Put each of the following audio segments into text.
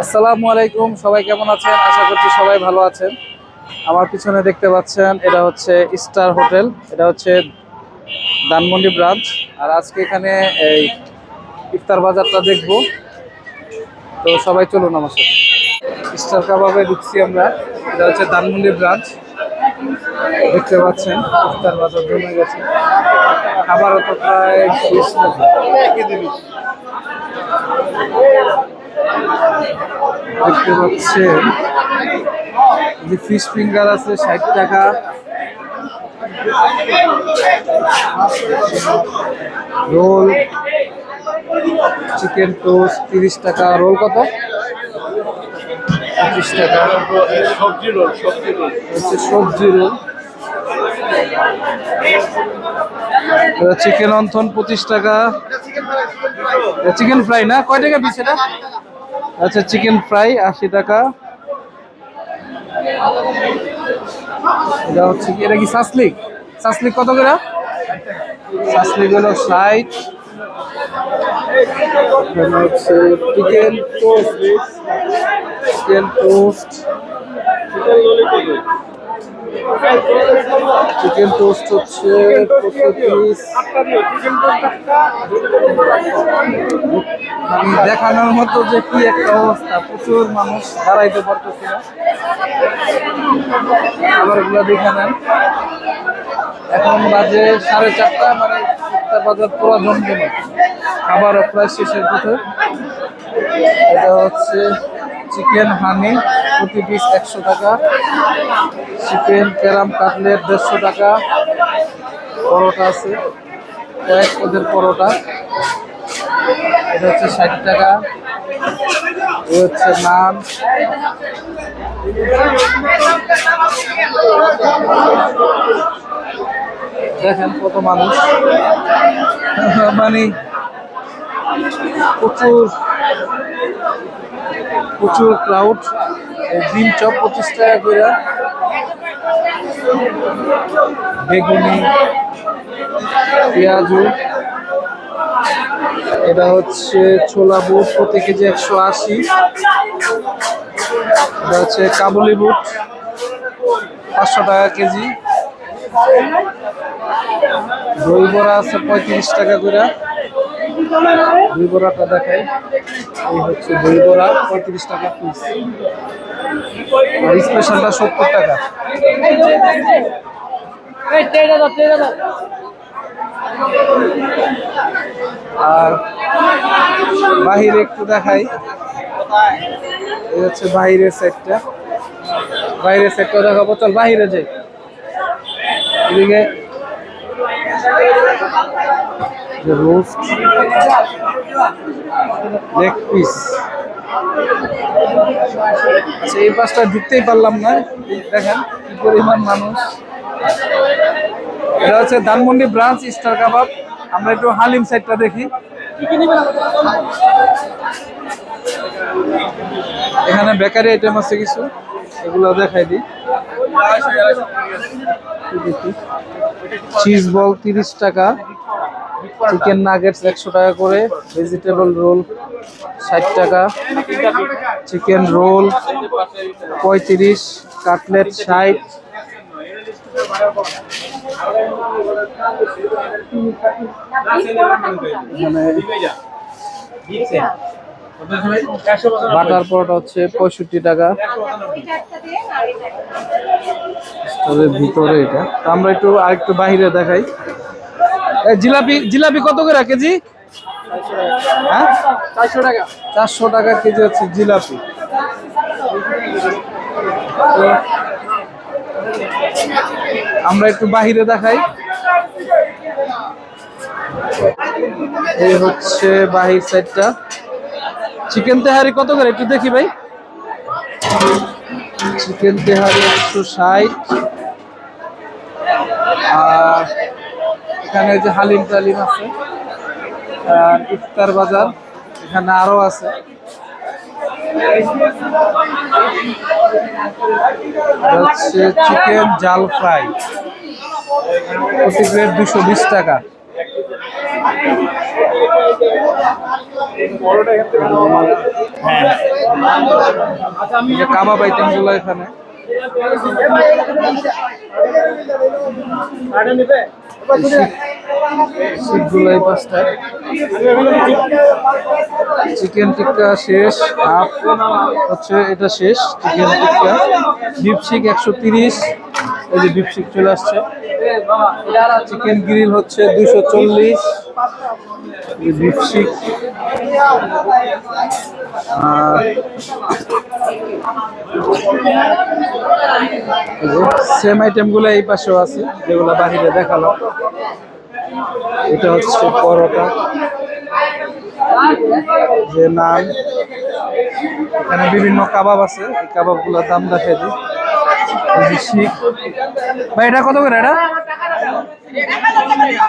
আসসালামু আলাইকুম, সবাই কেমন আছেন? আশা করছি সবাই ভালো আছেন। আমার পিছনে দেখতে পাচ্ছেন এটা হচ্ছে স্টার হোটেল, এটা হচ্ছে ধানমন্ডি ব্রাঞ্চ। আর আজকে এখানে এই ইফতার বাজারটা দেখবো, তো সবাই চলুন আমার সাথে। স্টার কাবাবে ঢুকছি আমরা, এটা হচ্ছে ধানমন্ডি ব্রাঞ্চ। দেখতে পাচ্ছেন ইফতার বাজার জমে গেছে, খাবারও তো প্রায় শেষ নাকি। দেখতে পাচ্ছেন যে ফিশ ফিঙ্গার আছে 60 টাকা, রোল, চিকেন টোস্ট 30 টাকা, রোল কত? 25 টাকা। হচ্ছে সবজি রোল, চিকেন অন্থন 25 টাকা। চিকেন ফ্রাই না, কয় টাকা পিস এটা? আচ্ছা, চিকেন ফ্রাই 80 টাকা। এটা হচ্ছে কি, এটা কি সাসলিক? সাসলিক কত করে? সাসলিক হলো 60। হচ্ছে chicken toast, chicken toast, chicken toast হচ্ছে দেখানোর মতো যে কি একটা অবস্থা, প্রচুর মানুষ, দাঁড়াইতে পারতেছে না। খাবারগুলো দেখে নেন, এখন বাজে 4:30, মানে ইফতার বাজার পুরো জমজমে, খাবারও প্রায় শেষের দিকে। এটা হচ্ছে চিকেন হানি, প্রতি পিস 100 টাকা। চিকেন ক্যারাম কাটলেট 150 টাকা। পরোটা আছে, কয়েক পদের পরোটা, এটা হচ্ছে 60 টাকা। এ হচ্ছে নান, দেখেন কত মানুষ, মানে প্রচুর প্রচুর ক্রাউড। ডিম চপ 25 টাকা করে, বেগুনি, পেঁয়াজু, এটা হচ্ছে ছোলা বুট, প্রতি কেজি 180। এটা হচ্ছে কাবুলি বুট 500 টাকা কেজি। দই বড়া আছে 35 টাকা করে। দই বড়াটা দেখাই, এই হচ্ছে দই বড়া 35 টাকা পিস, আর স্পেশালটা 70 টাকা। আর বাহিরে একটু দেখাই, এই হচ্ছে বাহিরের সাইডটা, বাইরের সাইডটা দেখাবো, চল বাহিরে যাই। এদিকে রোস্ট, লেগ পিস। আচ্ছা, এই পাশটা ঢুকতেই পারলাম না, দেখেন কি পরিমাণ মানুষ। এটা হচ্ছে ধানমন্ডি ব্রাঞ্চ স্টার কাবাব। আমরা একটু হালিম সাইডটা দেখি, এখানে বেকারি আইটেম আছে কিছু, এগুলো দেখাই দিই। চিজ বল 30 টাকা, চিকেন নাগেটস 100 টাকা করে, ভেজিটেবল রোল 60 টাকা, চিকেন রোল 35, কাটলেট 60। বাটার পরোটা হচ্ছে 65 টাকা। স্টোরের ভিতরে এটা, তো আমরা একটু আরেকটু বাইরে দেখাই। জিলাপি, জিলাপি কত করে কেজি? হ্যাঁ, 400 টাকা। 400 টাকা কেজি হচ্ছে জিলাপি। তো আমরা একটু বাহিরে দেখাই, এই হচ্ছে বাহির সাইডটা। চিকেন তেহারি কত করে একটু দেখি ভাই। চিকেন তেহারি 160। আর এখানে যে হালিম টালিম আছে, আর ইফতার বাজার এখানে আরো আছে। হচ্ছে চিকেন জাল ফ্রাই, প্রতি প্লেট 220 টাকা। এই যে কাবাব আইটেম গুলো এখানে। শিখগুলো এই পাঁচটায়। চিকেন টিক্কা শেষ, হাফ হচ্ছে এটা শেষ চিকেন টিক্কা। বিফ শিক 130, এই যে বিফ শিক চলে আসছে। চিকেন গ্রিল হচ্ছে 240, বিফ শিক। সেম আইটেম গুলো এই পাশেও আছে যেগুলো বাহিরে দেখালাম। এটা হচ্ছে পরোটা, যে নান, এখানে বিভিন্ন কাবাব আছে, এই কাবাব গুলোর দাম দেখে দিই। শিখ ভাই, এটা কত করে?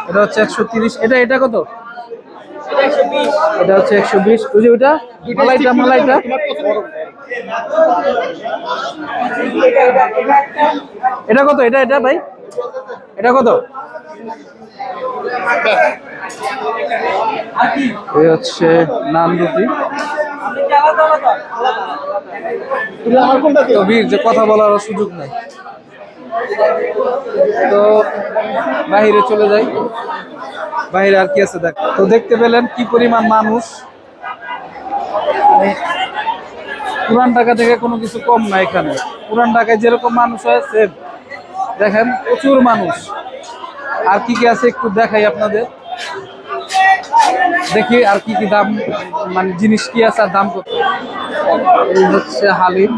এটা হচ্ছে 130। এটা কত? এটা হচ্ছে 120। ওই যে ওইটা মালাইটা এটা কত? এটা ভাই, এটা কত? এই হচ্ছে নান রুটি। যে কথা বলার সুযোগ নাই, তো বাহিরে চলে যাই। বাহিরে আর কি আছে দেখ। তো দেখতে পেলেন কি পরিমাণ মানুষ। পুরান ঢাকা থেকে কোনো কিছু কম না এখানে। পুরান ঢাকায় যেরকম মানুষ হয়েছে দেখেন, প্রচুর মানুষ। আর কি কি আছে একটু দেখাই আপনাদের, দেখি আর কি কি দাম, মানে জিনিস কি আছে আর দাম কত। এই হচ্ছে হালিম,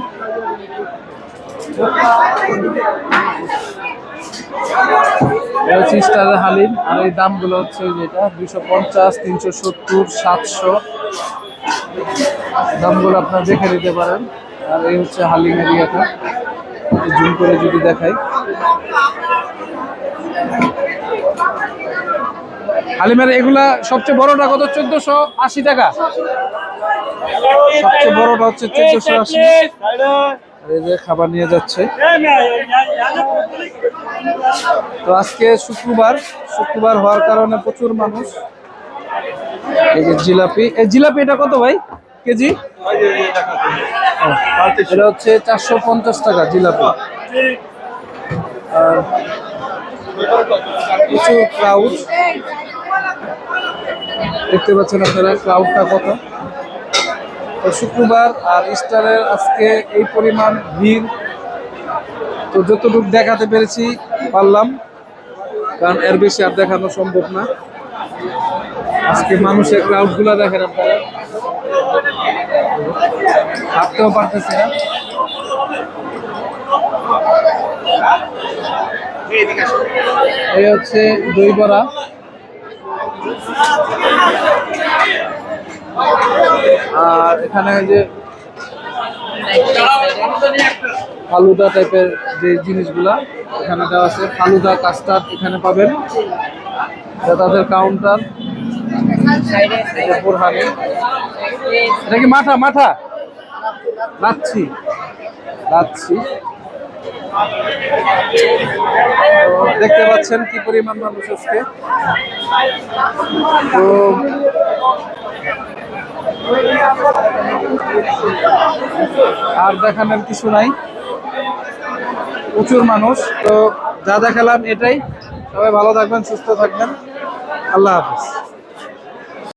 স্টারের হালিম। আর এই দামগুলো হচ্ছে যেটা 250, 370, 700 দামগুলো আপনারা দেখে নিতে পারেন। আর এই হচ্ছে হালিম এরিয়াটা, জুম করে যদি দেখাই। হালিমের এগুলা সবচেয়ে বড়টা কত? 1480 টাকা। সবচেয়ে বড়টা হচ্ছে 1480। এই যে খাবার নিয়ে যাচ্ছে। তো আজকে শুক্রবার হওয়ার কারণে প্রচুর মানুষ। এই যে জিলাপি, এই জিলাপি এটা কত ভাই কেজি? এটা হচ্ছে 450 টাকা জিলাপি। আর প্রচুর ক্রাউড, দেখতে পাচ্ছেন আপনারা ক্রাউডটা কত। তো শুক্রবার আর ইস্টারের আজকে এই পরিমাণ ভিড়। তো যতটুকু দেখাতে পেরেছি পারলাম, কারণ এর বেশি আর দেখানো সম্ভব না। আজকে মানুষের ক্রাউড গুলা দেখেন আপনারা, ভাবতেও পারতেছি না। এই হচ্ছে দই বড়া, আর এখানে যে ফালুদা টাইপের যে জিনিসগুলা এখানে দেওয়া আছে, ফালুদা কাস্টার্ড এখানে পাবেন। এটা তাদের কাউন্টার। বোরহানি, এটা কি মাঠা লাচ্ছি। দেখতে পাচ্ছেন কি পরিমাণ মানুষ আজকে। তো আর দেখানোর কিছু নাই, প্রচুর মানুষ। তো যা দেখালাম এটাই। সবাই ভালো থাকবেন, সুস্থ থাকবেন। আল্লাহ হাফেজ।